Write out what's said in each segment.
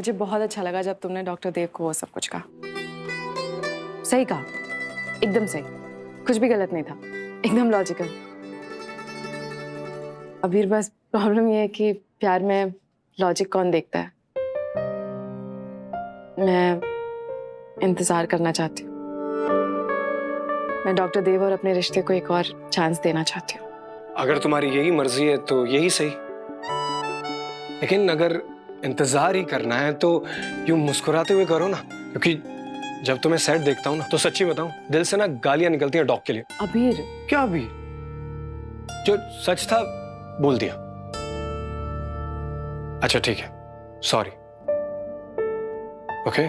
मुझे बहुत अच्छा लगा जब तुमने डॉक्टर देव को वो सब कुछ कहा। सही कहा, एकदम सही, कुछ भी गलत नहीं था, एकदम लॉजिकल। अबीर बस प्रॉब्लम ये है कि प्यार में लॉजिक कौन देखता है। मैं इंतजार करना चाहती हूँ। मैं डॉक्टर देव और अपने रिश्ते को एक और चांस देना चाहती हूँ। अगर तुम्हारी यही मर्जी है तो यही सही, लेकिन अगर इंतजार ही करना है तो यूं मुस्कुराते हुए करो ना, क्योंकि जब तुम्हें सैड देखता हूँ ना तो सच्ची बताऊं दिल से ना गालियां निकलती हैं डॉग के लिए। अबीर, क्या अबीर? जो सच था बोल दिया। अच्छा ठीक है, सॉरी। ओके।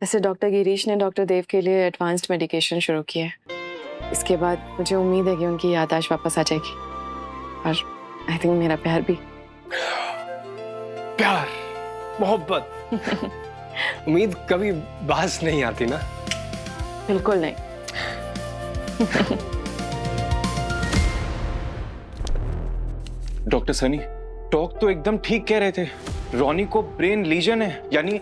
वैसे डॉक्टर गिरीश ने डॉक्टर देव के लिए एडवांस्ड मेडिकेशन शुरू किया है। इसके बाद मुझे उम्मीद है कि उनकी याददाश्त वापस आ जाएगी और आई थिंक मेरा प्यार भी। प्यार, मोहब्बत, उम्मीद कभी बाज नहीं आती ना। बिल्कुल नहीं। डॉक्टर सनी, डॉग तो एकदम ठीक कह रहे थे। रॉनी को ब्रेन लीजन है, यानी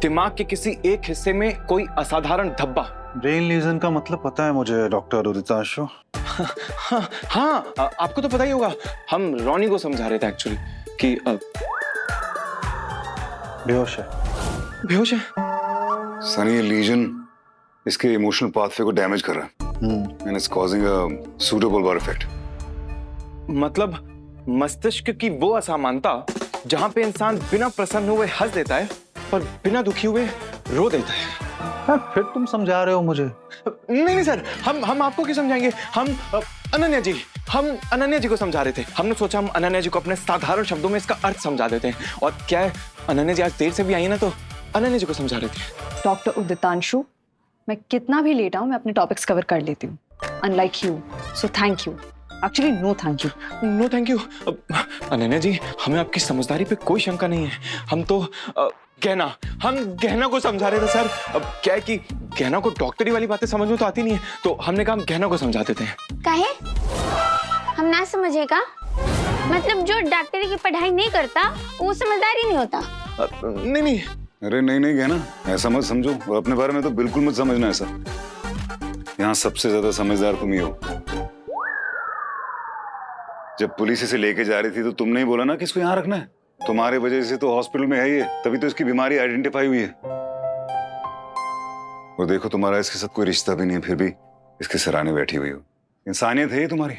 दिमाग के किसी एक हिस्से में कोई असाधारण धब्बा। ब्रेन लीजन का मतलब पता है मुझे डॉक्टर उदितांशु। हाँ, आपको तो पता ही होगा। हम रॉनी को समझा रहे थे एक्चुअली कि बेहोश है। बेहोश है। सनी, ये लीजन इसके इमोशनल पाथवे को डैमेज कर रहा है and it's causing a pseudobulbar effect. मतलब मस्तिष्क की वो असामानता जहां पे इंसान बिना प्रसन्न हुए हंस देता है और बिना दुखी हुए रो देता है। हाँ, फिर तुम समझा रहे हो मुझे। नहीं सर, हम आपको क्यों समझाएंगे। हम अनन्या जी को समझा रहे थे। हमने सोचा हम अनन्या जी को अपने साधारण शब्दों में इसका अर्थ समझा देते हैं। और क्या है, अनन्या जी आज देर से भी आई है ना, तो अनन्या जी को समझा रहे थे। डॉक्टर उदितांशु, मैं कितना भी लेट आऊं मैं अपने टॉपिक्स कवर कर लेती हूँ, unlike you. So thank you. Actually no thank you. No thank you. Ananya ji, हमें आपकी समझदारी पे कोई शंका नहीं है। हम तो हम गहना को समझा रहे थे सर। अब क्या है कि गहना को डॉक्टरी वाली बातें समझ में तो आती नहीं है, तो हमने कहा हम गहना को समझा देते हैं। काहे? हम ना समझेगा? मतलब जो डॉक्टरी की पढ़ाई नहीं करता वो समझदार ही नहीं होता? नहीं। अरे नहीं कहना, ऐसा मत समझो और अपने बारे में तो बिल्कुल मत समझना ऐसा। यहाँ सबसे ज्यादा समझदार तुम ही हो। जब पुलिस इसे लेके जा रही थी तो तुमने ही बोला ना कि इसको यहाँ रखना है। तुम्हारे वजह से तो हॉस्पिटल में है ये, तभी तो इसकी बीमारी आइडेंटिफाई हुई है। और देखो, तुम्हारा इसके साथ कोई रिश्ता भी नहीं है, फिर भी इसके सराहने बैठी हुई हो। इंसानियत है ये तुम्हारी।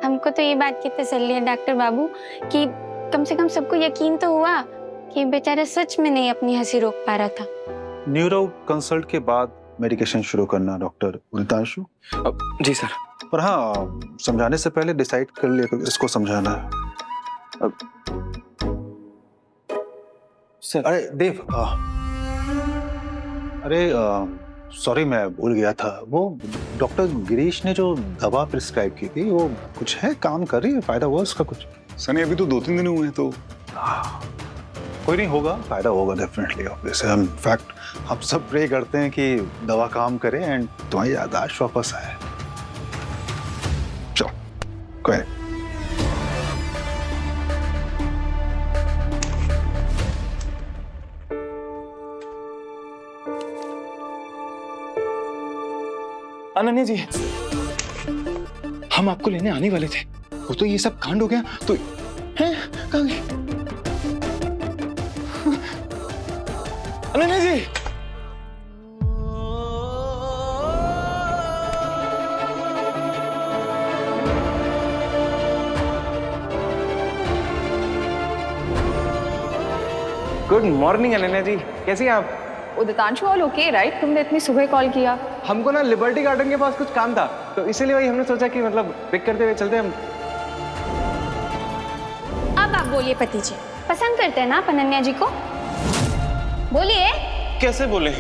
हमको तो ये बात की तसल्ली है डॉक्टर बाबू कि कम से कम सबको यकीन तो हुआ कि बेचारा सच में नहीं अपनी हंसी रोक पा रहा था। न्यूरो कंसल्ट के बाद मेडिकेशन शुरू करना डॉक्टर उदितांशु। जी सर। पर हाँ, समझाने से पहले डिसाइड कर लिया इसको समझाना है। सर। अरे देव, सॉरी मैं भूल गया था। वो डॉक्टर गिरीश ने जो दवा प्रिस्क्राइब की थी वो कुछ है, काम कर रही है? फायदा हुआ उसका कुछ? सनी, अभी तो 2-3 दिन हुए हैं तो कोई नहीं, होगा, फायदा होगा डेफिनेटली। ऑब्वियसली इनफैक्ट हम सब प्रे करते हैं कि दवा काम करे एंड तुम्हारी याददाश्त वापस आए। चलो, कोई नहीं। अनन्या जी, हम आपको लेने आने वाले थे, वो तो ये सब कांड हो गया तो हैं कहाँ गए? अनन्या जी, गुड मॉर्निंग अनन्या जी, कैसी हैं आप? उदितांशु, ऑल ओके राइट? तुमने इतनी सुबह कॉल किया। हमको ना लिबर्टी गार्डन के पास कुछ काम था, तो इसीलिए वही हमने सोचा कि मतलब पिक करते हुए चलते हम। अब आप बोलिए पति जी, पसंद करते हैं ना आप अनन्या जी को? बोलिए। कैसे बोले?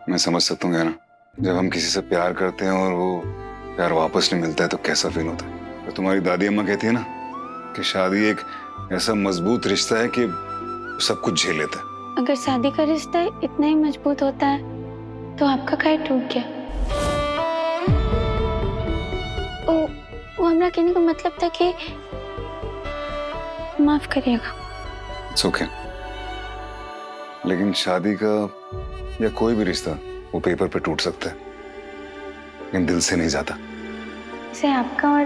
मैं समझ सकता हूँ ना, जब हम किसी से प्यार करते हैं और वो प्यार वापस नहीं मिलता है तो कैसा फील होता है। तो तुम्हारी दादी अम्मा कहती है ना कि शादी एक ऐसा मजबूत रिश्ता है कि सब कुछ झेल लेता है। अगर शादी का रिश्ता इतना ही मजबूत होता है तो आपका काहे टूट गया? वो हमरा कहने का मतलब था कि माफ करिएगा। It's okay. लेकिन शादी का या कोई भी रिश्ता वो पेपर पे टूट सकता है, लेकिन दिल से नहीं जाता। इसे आपका और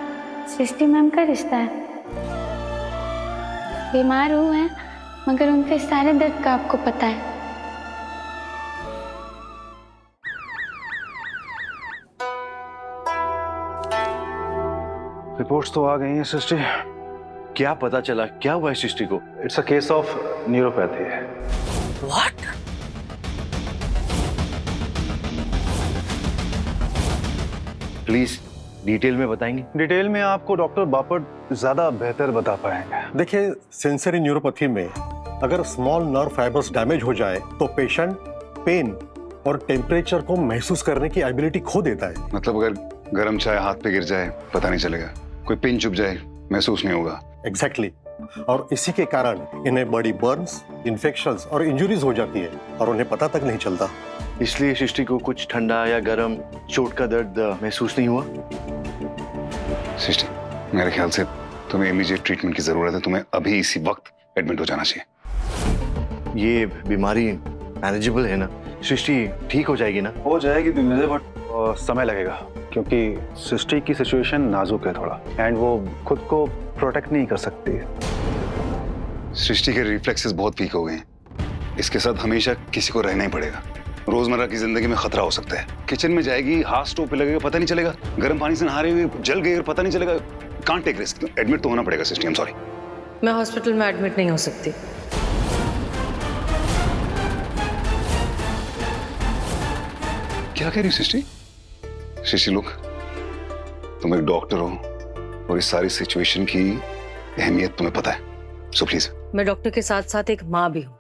सृष्टि मैम का रिश्ता है। बीमार हुए हैं मगर उनके सारे दर्द का आपको पता है। रिपोर्ट्स तो आ गई हैं सृष्टि। क्या पता चला, क्या हुआ है सृष्टि को? It's a case of neuropathy है। व्हाट? प्लीज डिटेल में बताएंगे? डिटेल में आपको डॉक्टर बापट ज्यादा बेहतर बता पाएंगे। देखिए, सेंसरी न्यूरोपैथी में अगर स्मॉल नर्व फाइबर्स डैमेज हो जाए तो पेशेंट पेन और टेम्परेचर को महसूस करने की एबिलिटी खो देता है। मतलब अगर गर्म चाय हाथ पे गिर जाए पता नहीं चलेगा, कोई पिन चुभ जाए महसूस नहीं होगा। एग्जैक्टली और इसी के कारण इन्हें बड़ी बर्न्स, इन्फेक्शंस और इंजरीज हो जाती है और उन्हें पता तक नहीं चलता। इसलिए सृष्टि को कुछ ठंडा या गर्म चोट का दर्द महसूस नहीं हुआ? सृष्टि, मेरे ख्याल से तुम्हें इमीडिएट ट्रीटमेंट की जरूरत है। तुम्हें अभी इसी वक्त एडमिट हो जाना चाहिए। ये बीमारी मैनेजेबल है ना? सृष्टि ठीक हो जाएगी ना? हो जाएगी दिग्विजय, बट समय लगेगा क्योंकि सृष्टि की सिचुएशन नाजुक है थोड़ा, एंड वो खुद को प्रोटेक्ट नहीं कर सकती है। सृष्टि के रिफ्लेक्सेस बहुत वीक हो गए हैं। इसके साथ हमेशा किसी को रहना ही पड़ेगा। रोजमर्रा की जिंदगी में खतरा हो सकता है। किचन में जाएगी, हाथ स्टोव पे लगेगा, पता नहीं चलेगा। गर्म पानी से नहा रही हुई जल गई और पता नहीं चलेगा। Can't take risk. एडमिट तो होना पड़ेगा सृष्टि, आई एम सॉरी। मैं हॉस्पिटल में एडमिट नहीं हो सकती। क्या कह रही हो सृष्टि? सृष्टि लुक, तुम एक डॉक्टर हो और इस सारी सिचुएशन की अहमियत तुम्हें पता है, सो प्लीज। मैं डॉक्टर के साथ साथ एक माँ भी हूँ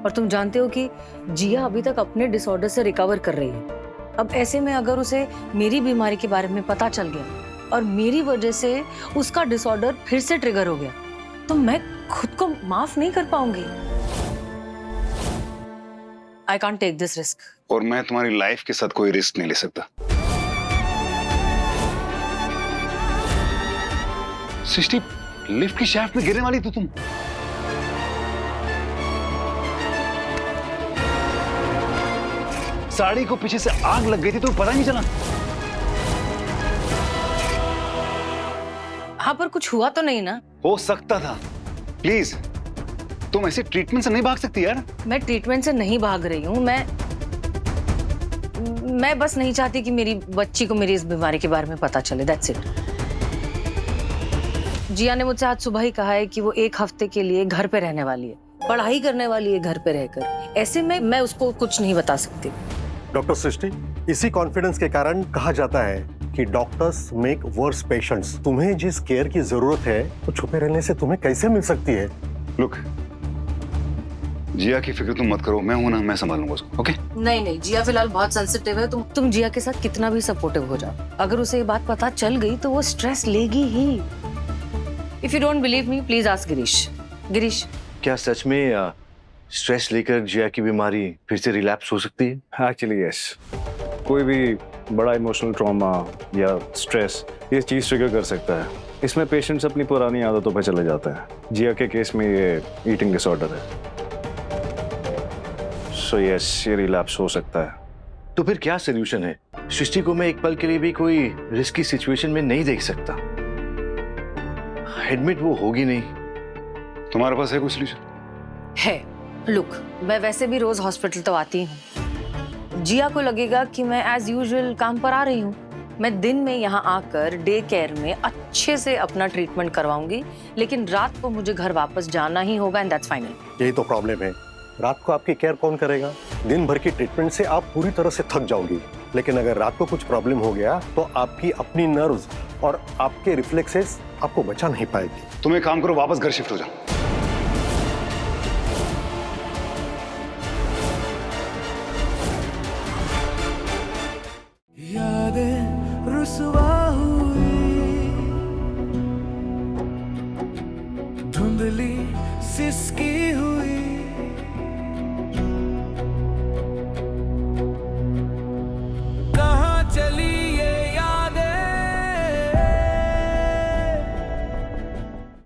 और तुम जानते हो कि जिया अभी तक अपने डिसऑर्डर से रिकवर कर रही है। अब ऐसे में अगर उसे मेरी बीमारी के बारे में पता चल गया और मेरी वजह से उसका डिसऑर्डर फिर से ट्रिगर हो गया तो मैं खुद को माफ नहीं कर पाऊंगी। I can't take this risk. और मैं तुम्हारी लाइफ के साथ कोई रिस्क नहीं ले सकता। सृष्टि, लिफ्ट की शाफ्ट में गिरने वाली तो तुम। साड़ी को पीछे से आग लग गई थी तो पता नहीं चला। हाँ, पर कुछ हुआ तो नहीं ना? हो सकता था। प्लीज, तुम ऐसे ट्रीटमेंट से नहीं भाग सकती यार। मैं ट्रीटमेंट से नहीं भाग रही हूँ। मैं बस नहीं चाहती कि मेरी बच्ची को मेरी इस बीमारी के बारे में पता चले। That's it. जिया ने मुझसे आज सुबह ही कहा है कि वो 1 हफ्ते के लिए घर पे रहने वाली है, पढ़ाई करने वाली है घर पे रहकर। ऐसे में मैं उसको कुछ नहीं बता सकती। डॉक्टर सृष्टि, इसी कॉन्फिडेंस के कारण कहा जाता है कि डॉक्टर्स मेक वर्स पेशेंट्स। तुम्हें जिस केयर की जरूरत है वो छुपे रहने से तुम्हें कैसे मिल सकती है? लुक, जिया की फिक्र तुम मत करो, मैं हूं ना, मैं संभालूंगा उसको। ओके? नहीं, जिया फिलहाल बहुत सेंसिटिव है। तुम जिया के साथ कितना भी सपोर्टिव हो जाओ, अगर उसे ये बात पता चल गई तो वो स्ट्रेस लेगी ही। If you don't believe me, please ask Girish. Girish, क्या सच में स्ट्रेस लेकर जिया की बीमारी फिर से रिलैप्स हो सकती है? Actually yes. कोई भी बड़ा इमोशनल ट्रॉमा या स्ट्रेस ये चीज़ ट्रिगर कर सकता है। इसमें पेशेंट्स अपनी पुरानी आदतों पर चले जाता है। जिया के केस में ये ईटिंग डिसऑर्डर है, सो यस, ये रिलैप्स हो सकता है। तो फिर क्या सोल्यूशन है? सृष्टि को मैं एक पल के लिए भी कोई रिस्की सिचुएशन में नहीं देख सकता। एडमिट वो होगी नहीं। तुम्हारे पास है कोई सोल्यूशन? है। लुक, मैं वैसे भी रोज हॉस्पिटल तो आती हूँ। जिया को लगेगा कि मैं एज यूजुअल काम पर आ रही हूँ। मैं दिन में यहाँ आकर डे केयर में अच्छे से अपना ट्रीटमेंट करवाऊंगी, लेकिन रात को मुझे घर वापस जाना ही होगा एंड दैट्स फाइनल। यही तो प्रॉब्लम है, रात को आपकी केयर कौन करेगा? दिन भर की ट्रीटमेंट से आप पूरी तरह से थक जाओगी, लेकिन अगर रात को कुछ प्रॉब्लम हो गया तो आपकी अपनी नर्व्स और आपके रिफ्लेक्सेस आपको बचा नहीं पाएगी। तुम एक काम करो, वापस घर शिफ्ट हो जाओ। यादें रुसवा हुई, धुंधली सिसकी